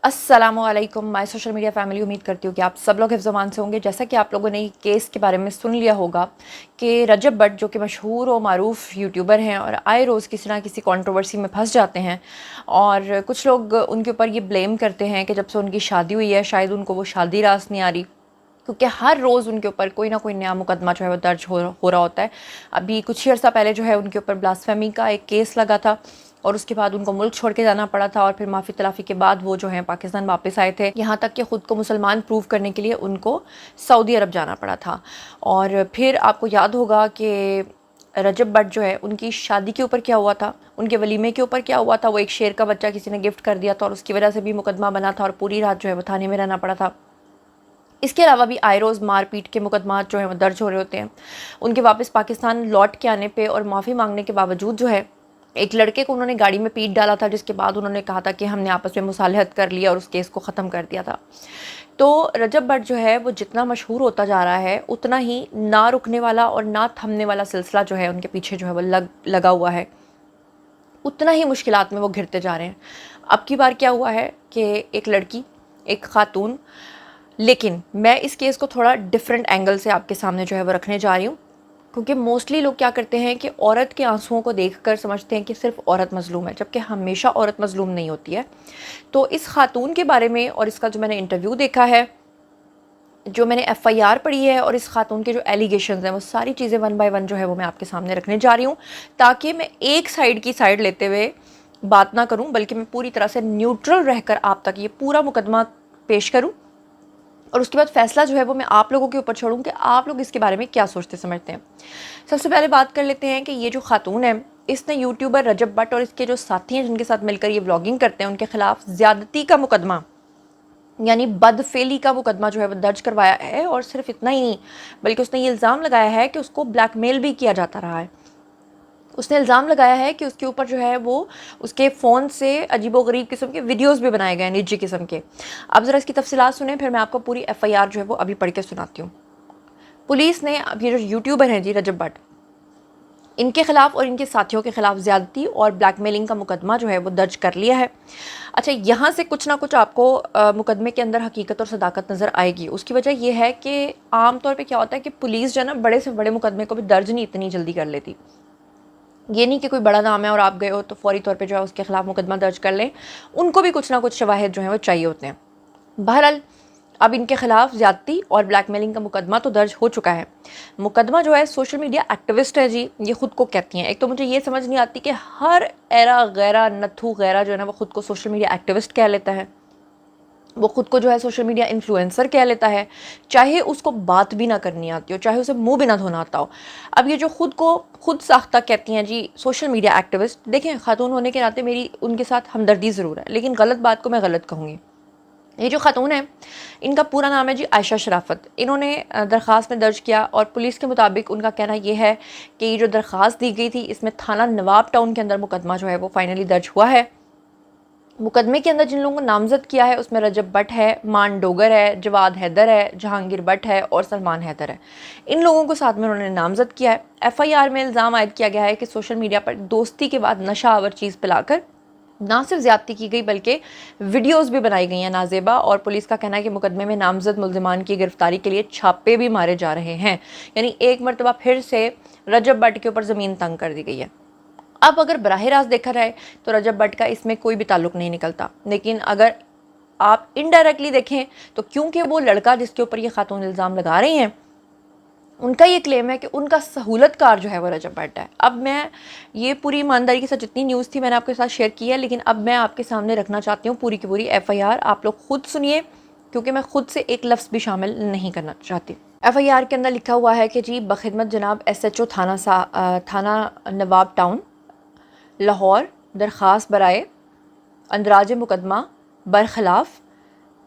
अस्सलामु अलैकुम my social media family. उम्मीद करती हूँ कि आप सब लोग हिफ्ज़ अमान से होंगे। जैसा कि आप लोगों ने केस के बारे में सुन लिया होगा कि रजब भट्ट जो कि मशहूर और मारूफ यूट्यूबर हैं और आए रोज़ किसी ना किसी कंट्रोवर्सी में फंस जाते हैं, और कुछ लोग उनके ऊपर ये ब्लेम करते हैं कि जब से उनकी शादी हुई है शायद उनको वो शादी रास नहीं आ रही, क्योंकि हर रोज़ उनके ऊपर कोई ना कोई नया मुकदमा जो है वो दर्ज हो रहा होता है। अभी कुछ ही अर्सा पहले जो है उनके ऊपर ब्लास्फेमी का एक केस लगा था और उसके बाद उनको मुल्क छोड़ के जाना पड़ा था, और फिर माफ़ी तलाफ़ी के बाद वो जो है पाकिस्तान वापस आए थे। यहाँ तक कि ख़ुद को मुसलमान प्रूव करने के लिए उनको सऊदी अरब जाना पड़ा था। और फिर आपको याद होगा कि रजब भट्ट जो है उनकी शादी के ऊपर क्या हुआ था, उनके वलीमे के ऊपर क्या हुआ था। वो एक शेर का बच्चा किसी ने गिफ्ट कर दिया था और उसकी वजह से भी मुकदमा बना था और पूरी रात जो है वो थाने में रहना पड़ा था। इसके अलावा भी आए रोज़ मारपीट के मुकदमा जो हैं वो दर्ज हो रहे होते हैं। उनके वापस पाकिस्तान लौट के आने पे और माफ़ी मांगने के बावजूद जो है एक लड़के को उन्होंने गाड़ी में पीट डाला था, जिसके बाद उन्होंने कहा था कि हमने आपस में मुसालहत कर लिया और उस केस को ख़त्म कर दिया था। तो रजब भट्ट जो है वो जितना मशहूर होता जा रहा है उतना ही ना रुकने वाला और ना थमने वाला सिलसिला जो है उनके पीछे जो है वो लगा हुआ है, उतना ही मुश्किलात में वो घिरते जा रहे हैं। अब की बार क्या हुआ है कि एक लड़की, एक खातून, लेकिन मैं इस केस को थोड़ा डिफरेंट एंगल से आपके सामने जो है वो रखने जा रही हूँ, क्योंकि मोस्टली लोग क्या करते हैं कि औरत के आंसुओं को देखकर समझते हैं कि सिर्फ औरत मजलूम है, जबकि हमेशा औरत मजलूम नहीं होती है। तो इस खातून के बारे में और इसका जो मैंने इंटरव्यू देखा है, जो मैंने एफआईआर पढ़ी है और इस खातून के जो एलिगेशंस हैं, वो सारी चीज़ें वन बाय वन जो है वो मैं आपके सामने रखने जा रही हूँ, ताकि मैं एक साइड की साइड लेते हुए बात ना करूँ, बल्कि मैं पूरी तरह से न्यूट्रल रहकर आप तक ये पूरा मुकदमा पेश करूँ, और उसके बाद फ़ैसला जो है वो मैं आप लोगों के ऊपर छोड़ूँ कि आप लोग इसके बारे में क्या सोचते समझते हैं। सबसे पहले बात कर लेते हैं कि ये जो खातून है, इसने यूट्यूबर रजब भट्ट और इसके जो साथी हैं जिनके साथ मिलकर ये व्लॉगिंग करते हैं, उनके खिलाफ ज़्यादती का मुकदमा यानी बदफेली का मुकदमा जो है वो दर्ज करवाया है। और सिर्फ इतना ही नहीं, बल्कि उसने ये इल्ज़ाम लगाया है कि उसको ब्लैकमेल भी किया जाता रहा है। उसने इल्ज़ाम लगाया है कि उसके ऊपर जो है वो उसके फ़ोन से अजीबोगरीब किस्म के वीडियोस भी बनाए गए हैं, निजी किस्म के। अब ज़रा इसकी तफसीलात सुने, फिर मैं आपको पूरी एफआईआर जो है वो अभी पढ़ के सुनाती हूँ। पुलिस ने अब ये जो यूट्यूबर हैं जी रजब भट्ट, इनके खिलाफ और इनके साथियों के खिलाफ ज़्यादती और ब्लैकमेलिंग का मुकदमा जो है वो दर्ज कर लिया है। अच्छा, यहाँ से कुछ ना कुछ आपको मुकदमे के अंदर हकीकत और सदाकत नज़र आएगी। उसकी वजह यह है कि आम तौर पे क्या होता है कि पुलिस जो है ना, बड़े से बड़े मुकदमे को भी दर्ज नहीं इतनी जल्दी कर लेती। ये नहीं कि कोई बड़ा नाम है और आप गए हो तो फौरी तौर पे जो है उसके खिलाफ मुकदमा दर्ज कर लें, उनको भी कुछ ना कुछ शवाहिद जो हैं वो चाहिए होते हैं। बहरहाल अब इनके खिलाफ ज़्यादती और ब्लैकमेलिंग का मुकदमा तो दर्ज हो चुका है। मुकदमा जो है सोशल मीडिया एक्टिविस्ट है जी, ये खुद को कहती हैं। एक तो मुझे ये समझ नहीं आती कि हर एरा गैरा नथु गैरा जो है ना वो खुद को सोशल मीडिया एक्टिविस्ट कह लेता है, वो खुद को जो है सोशल मीडिया इन्फ्लुएंसर कह लेता है, चाहे उसको बात भी ना करनी आती हो, चाहे उसे मुंह भी ना धोना आता हो। अब ये जो खुद को खुद साख्ता कहती हैं जी सोशल मीडिया एक्टिविस्ट, देखें खातून होने के नाते मेरी उनके साथ हमदर्दी ज़रूर है, लेकिन गलत बात को मैं गलत कहूँगी। ये जो खातून है, इनका पूरा नाम है जी आयशा शराफत। इन्होंने दरख्वास्त में दर्ज किया और पुलिस के मुताबिक उनका कहना ये है कि ये जो दरख्वास्त दी गई थी इसमें थाना नवाब टाउन के अंदर मुकदमा जो है वो फाइनली दर्ज हुआ है। मुकदमे के अंदर जिन लोगों को नामजद किया है उसमें रजब भट्ट है, मान डोगर है, जवाद हैदर है, जहांगीर भट्ट है और सलमान हैदर है। इन लोगों को साथ में उन्होंने नामजद किया है। एफआईआर में इल्ज़ाम आयद किया गया है कि सोशल मीडिया पर दोस्ती के बाद नशा आवर चीज़ पिलाकर ना सिर्फ ज़्यादती की गई बल्कि वीडियोस भी बनाई गई हैं नाजेबा। और पुलिस का कहना है कि मुकदमे में नामजद मुल्ज़िमान की गिरफ्तारी के लिए छापे भी मारे जा रहे हैं। यानी एक मरतबा फिर से रजब भट्ट के ऊपर ज़मीन तंग कर दी गई है। अब अगर बराह रास्त देखा जाए तो रजब भट्ट का इसमें कोई भी ताल्लुक नहीं निकलता, लेकिन अगर आप इनडायरेक्टली देखें तो क्योंकि वो लड़का जिसके ऊपर ये खातून इल्ज़ाम लगा रही हैं, उनका ये क्लेम है कि उनका सहूलतकार जो है वो रजब भट्ट है। अब मैं ये पूरी ईमानदारी के साथ जितनी न्यूज़ थी मैंने आपके साथ शेयर की है, लेकिन अब मैं आपके सामने रखना चाहती हूँ पूरी की पूरी एफआईआर। आप लोग खुद सुनिए, क्योंकि मैं खुद से एक लफ्ज़ भी शामिल नहीं करना चाहती। एफआईआर के अंदर लिखा हुआ है कि जी बखिदमत जनाब एसएचओ थाना नवाब टाउन लाहौर, दरख्वास्त बराए अंदराज मुकदमा बरखिलाफ़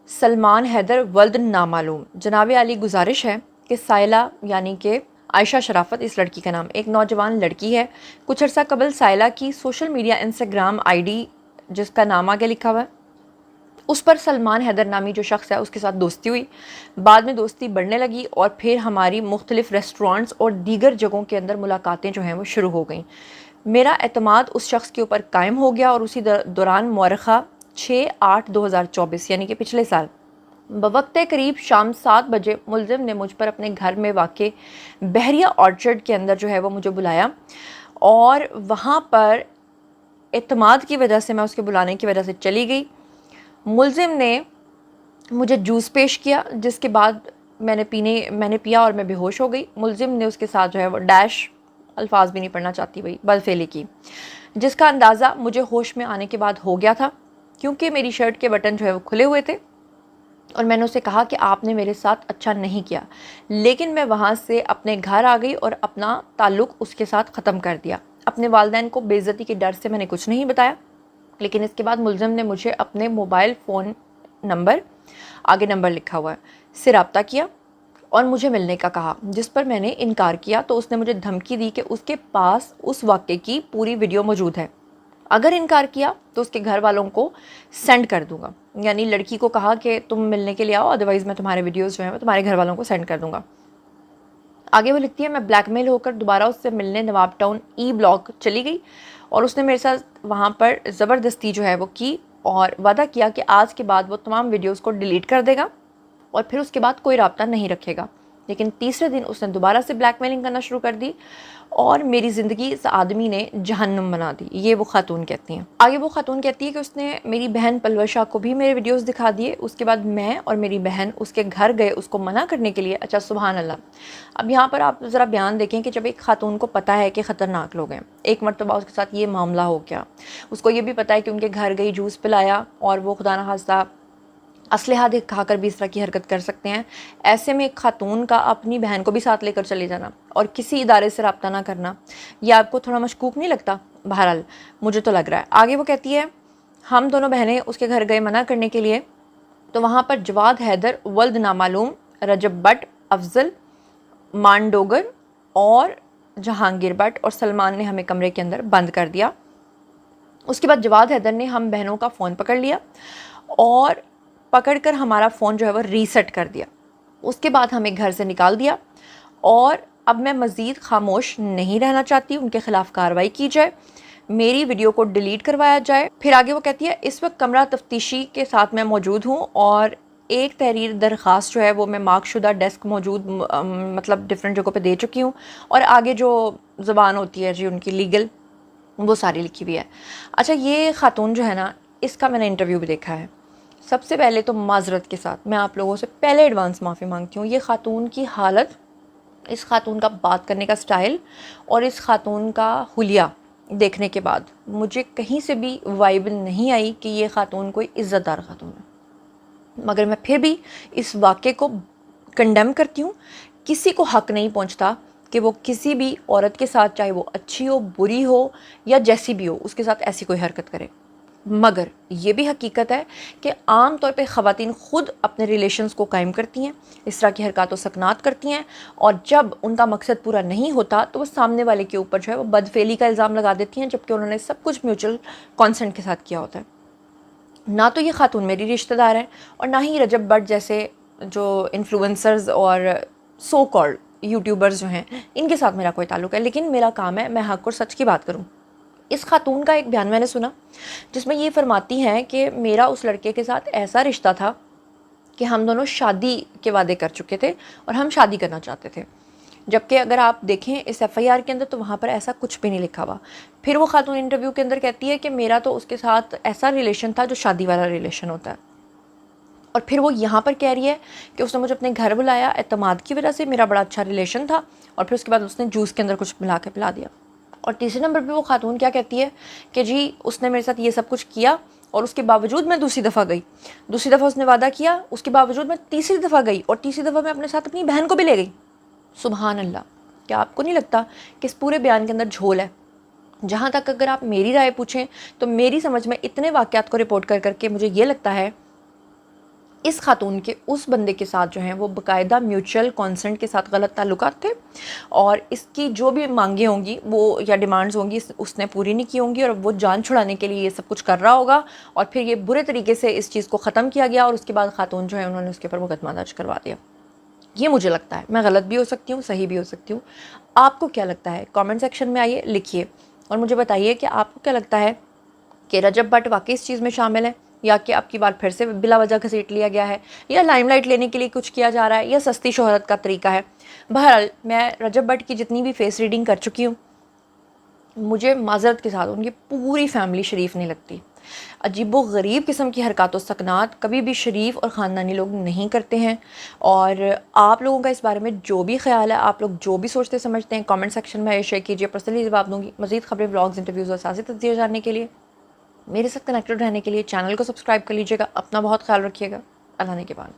सलमान हैदर वल्द नामालूम जनाब आली गुजारिश है कि साइला यानी कि आयशा शराफत, इस लड़की का नाम, एक नौजवान लड़की है। कुछ अर्सा कबल साइला की सोशल मीडिया इंस्टाग्राम आईडी जिसका नाम आगे लिखा हुआ है, उस पर सलमान हैदर नामी जो शख्स है उसके साथ दोस्ती हुई। बाद में दोस्ती बढ़ने लगी और फिर हमारी मुख्तलिफ रेस्टोरेंट्स और दीगर जगहों के अंदर मुलाकातें जो हैं वो शुरू हो गई। मेरा एतमाद उस शख्स के ऊपर कायम हो गया और उसी दौरान मौरखा 6/8/2024 यानी कि पिछले साल बवक्त करीब शाम 7 बजे मुलजिम ने मुझ पर अपने घर में वाक़ बहरिया ऑर्चर्ड के अंदर जो है वो मुझे बुलाया, और वहाँ पर एतमाद की वजह से, मैं उसके बुलाने की वजह से चली गई। मुलजिम ने मुझे जूस पेश किया, जिसके बाद मैंने पिया और मैं बेहोश हो गई। मुलजिम ने उसके साथ जो है वो डैश, अल्फाज भी नहीं पढ़ना चाहती भाई, बदफेली की, जिसका अंदाज़ा मुझे होश में आने के बाद हो गया था, क्योंकि मेरी शर्ट के बटन जो है वो खुले हुए थे। और मैंने उसे कहा कि आपने मेरे साथ अच्छा नहीं किया, लेकिन मैं वहाँ से अपने घर आ गई और अपना ताल्लुक़ उसके साथ ख़त्म कर दिया। अपने वालिदैन को बेइज्जती के डर से मैंने कुछ नहीं बताया, लेकिन इसके बाद मुलजिम ने मुझे अपने मोबाइल फ़ोन नंबर, आगे नंबर लिखा हुआ है, से रब्ता किया और मुझे मिलने का कहा, जिस पर मैंने इनकार किया तो उसने मुझे धमकी दी कि उसके पास उस वाक़े की पूरी वीडियो मौजूद है, अगर इनकार किया तो उसके घर वालों को सेंड कर दूंगा। यानी लड़की को कहा कि तुम मिलने के लिए आओ, अदरवाइज़ मैं तुम्हारे वीडियोज़ जो हैं तुम्हारे घर वालों को सेंड कर दूंगा। आगे वो लिखती है, मैं ब्लैकमेल होकर दोबारा उससे मिलने नवाब टाउन ई ब्लॉक चली गई और उसने मेरे साथ वहाँ पर ज़बरदस्ती जो है वो की और वादा किया कि आज के बाद वो तमाम वीडियोज़ को डिलीट कर देगा और फिर उसके बाद कोई राब्ता नहीं रखेगा। लेकिन तीसरे दिन उसने दोबारा से ब्लैकमेलिंग करना शुरू कर दी और मेरी ज़िंदगी इस आदमी ने जहन्नुम बना दी। ये वो खातून कहती हैं। आगे वो खातून कहती है कि उसने मेरी बहन पलवशा को भी मेरे वीडियोस दिखा दिए। उसके बाद मैं और मेरी बहन उसके घर गए उसको मना करने के लिए। अच्छा, सुभान अल्लाह। अब यहाँ पर आप ज़रा बयान देखें कि जब एक खातून को पता है कि ख़तरनाक लोग हैं, एक मरतबा उसके साथ ये मामला हो गया, उसको ये भी पता है कि उनके घर गई, जूस पिलाया और वो खुदा न खास्ता असलहा दिखाकर भी इस तरह की हरकत कर सकते हैं। ऐसे में एक खातून का अपनी बहन को भी साथ लेकर चले जाना और किसी इदारे से रब्ता ना करना, यह आपको थोड़ा मशकूक नहीं लगता? बहरहाल मुझे तो लग रहा है। आगे वो कहती है, हम दोनों बहनें उसके घर गए मना करने के लिए, तो वहाँ पर जवाद हैदर, वल्द नामालूम, रजब भट्ट, अफजल मांडोगर और जहांगीर भट्ट और सलमान ने हमें कमरे के अंदर बंद कर दिया। उसके बाद जवाद हैदर ने हम बहनों का फ़ोन पकड़ लिया और पकड़कर हमारा फ़ोन जो है वो रीसेट कर दिया। उसके बाद हमें घर से निकाल दिया और अब मैं मज़ीद खामोश नहीं रहना चाहती, उनके ख़िलाफ़ कार्रवाई की जाए, मेरी वीडियो को डिलीट करवाया जाए। फिर आगे वो कहती है, इस वक्त कमरा तफ्तीशी के साथ मैं मौजूद हूँ और एक तहरीर दरख्वास्त जो है वो मैं मार्कशुदा डेस्क मौजूद मतलब डिफरेंट जगहों पे दे चुकी हूँ और आगे जो ज़बान होती है जी उनकी लीगल, वो सारी लिखी हुई है। अच्छा, ये ख़ातून जो है ना, इसका मैंने इंटरव्यू भी देखा है। सबसे पहले तो माजरत के साथ मैं आप लोगों से पहले एडवांस माफ़ी मांगती हूँ। ये ख़ातून की हालत, इस ख़ातून का बात करने का स्टाइल और इस ख़ातून का हुलिया देखने के बाद मुझे कहीं से भी वाइब नहीं आई कि ये ख़ातून कोई इज़्ज़तदार ख़ातून है। मगर मैं फिर भी इस वाक़े को कंडेम करती हूँ। किसी को हक़ नहीं पहुँचता कि वो किसी भी औरत के साथ, चाहे वो अच्छी हो, बुरी हो या जैसी भी हो, उसके साथ ऐसी कोई हरकत करे। मगर ये भी हकीकत है कि आम तौर पे ख़वातीन ख़ुद अपने रिलेशंस को कायम करती हैं, इस तरह की हरकत व सकनात करती हैं और जब उनका मकसद पूरा नहीं होता तो वो सामने वाले के ऊपर जो है वो बदफेली का इल्ज़ाम लगा देती हैं, जबकि उन्होंने सब कुछ म्यूचुअल कॉन्सेंट के साथ किया होता है। ना तो ये खातून मेरी रिश्तेदार है और ना ही रजब भट्ट जैसे जो इन्फ्लुएंसर्स और सो कॉल्ड यूट्यूबर्स जो हैं, इनके साथ मेरा कोई ताल्लुक़ है। लेकिन मेरा काम है मैं हक़ और सच की बात करूँ। इस खातून का एक बयान मैंने सुना जिसमें ये फरमाती हैं कि मेरा उस लड़के के साथ ऐसा रिश्ता था कि हम दोनों शादी के वादे कर चुके थे और हम शादी करना चाहते थे, जबकि अगर आप देखें इस एफआईआर के अंदर तो वहाँ पर ऐसा कुछ भी नहीं लिखा हुआ। फिर वो खातून इंटरव्यू के अंदर कहती है कि मेरा तो उसके साथ ऐसा रिलेशन था जो शादी वाला रिलेशन होता है, और फिर वो यहाँ पर कह रही है कि उसने मुझे अपने घर बुलाया एतमाद की वजह से, मेरा बड़ा अच्छा रिलेशन था, और फिर उसके बाद उसने जूस के अंदर कुछ मिला के पिला दिया। और तीसरे नंबर पे वो खातून क्या कहती है कि जी उसने मेरे साथ ये सब कुछ किया और उसके बावजूद मैं दूसरी दफ़ा गई, दूसरी दफ़ा उसने वादा किया, उसके बावजूद मैं तीसरी दफ़ा गई और तीसरी दफ़ा मैं अपने साथ अपनी बहन को भी ले गई। सुभान अल्लाह। क्या आपको नहीं लगता कि इस पूरे बयान के अंदर झोल है? जहाँ तक अगर आप मेरी राय पूछें तो मेरी समझ में इतने वाक़यात को रिपोर्ट कर करके मुझे ये लगता है इस खातून के उस बंदे के साथ जो हैं वो बाकायदा म्यूचुअल कॉन्सेंट के साथ गलत ताल्लुकात थे और इसकी जो भी मांगे होंगी वो या डिमांड्स होंगी उसने पूरी नहीं की होंगी और वो जान छुड़ाने के लिए ये सब कुछ कर रहा होगा और फिर ये बुरे तरीके से इस चीज़ को ख़त्म किया गया और उसके बाद खातून जो है उन्होंने उसके ऊपर मुकदमा दर्ज करवा दिया। ये मुझे लगता है, मैं गलत भी हो सकती हूँ, सही भी हो सकती हूँ। आपको क्या लगता है? कमेंट सेक्शन में आइए, लिखिए और मुझे बताइए कि आपको क्या लगता है कि रजब भट्ट वाकई इस चीज़ में शामिल है یا کہ آپ کی بات پھر سے بلا وجہ گھسیٹ لیا گیا ہے، یا لائم لائٹ لینے کے لیے کچھ کیا جا رہا ہے، یا سستی شہرت کا طریقہ ہے. بہرحال میں رجب بٹ کی جتنی بھی فیس ریڈنگ کر چکی ہوں، مجھے معذرت کے ساتھ ان کی پوری فیملی شریف نہیں لگتی. عجیب و غریب قسم کی حرکات و سکنات کبھی بھی شریف اور خاندانی لوگ نہیں کرتے ہیں. اور آپ لوگوں کا اس بارے میں جو بھی خیال ہے، آپ لوگ جو بھی سوچتے سمجھتے ہیں، کامنٹ سیکشن میں شیئر کیجیے. پرسنلی جواب دوں گی. مزید خبریں، بلاگز، انٹرویوز اور سیاسی تجزیے جاننے کے لیے میرے ساتھ کنیکٹڈ رہنے کے لیے چینل کو سبسکرائب کر لیجیے گا. اپنا بہت خیال رکھیے گا. اللہ نے کے بعد.